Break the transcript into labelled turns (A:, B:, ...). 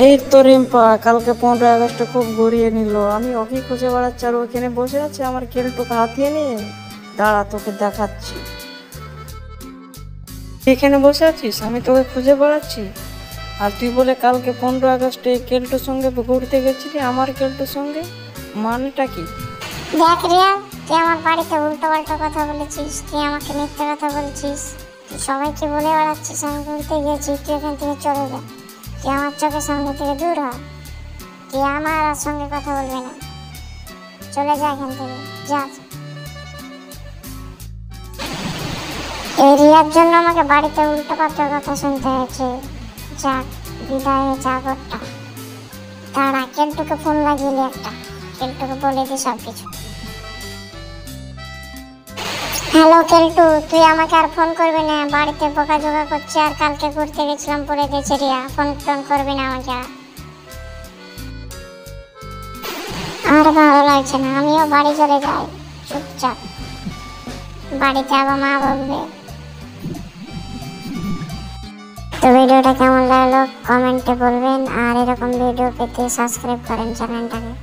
A: এই তো রিম্পা, কালকে 15 আগস্টে খুব ঘুরিয়ে নিল। আমি ওকে খুঁজে বেড়াচ্ছি আর ওখানে বসে আছে আমার কেলটুকে হাতিয়ে নিয়ে। দাঁড়া, তোকে দেখাচ্ছি। এখানে বসে আছিস, আমি তোকে খুঁজে বেড়াচ্ছি, আর তুই বলে কালকে 15 আগস্টে কেলটুর সঙ্গে ঘুরতে গেছিলি, আমার কেলটুর সঙ্গে। মানেটা কি?
B: দেখ রিয়া, তুই আমার বাড়িতে উল্টো পাল্টা কথা বলেছিস, তুই আমাকে মিথ্যে কথা বলছিস, তুই সবাইকে বলে বেড়াচ্ছিস আমি ঘুরতে গিয়েছি। তুই এখান থেকে চলে যা, তুই আমার চোখের সামনে থেকে দূর হ, তুই আমার আর সঙ্গে কথা বলবি না, চলে যা এখান থেকে, যা। এই রিয়ার জন্য আমাকে বাড়িতে উল্টো পাল্টা কথা শুনতে হয়েছে। যাক, বিদায় যা ঘরটা। দাঁড়া, কেলটুকে ফোন লাগিয়ে একটা, কেলটুকে বলে দি সব কিছু। হ্যালো কেলটু, তুই আমাকে আর ফোন করবি না, বাড়িতে বকাঝকা করছে, আর কালকে ঘুরতে গেছিলাম পরে গেছে রিয়া, ফোন টোন করবি না আমাকে আর ভালো লাগছে না, আমিও বাড়ি চলে যাই চুপচাপ, বাড়িতে আবার মা বলবে। তো ভিডিওটা কেমন লাগলো কমেন্টে বলবেন, আর এরকম ভিডিও পেতে সাবস্ক্রাইব করেন চ্যানেলটাকে।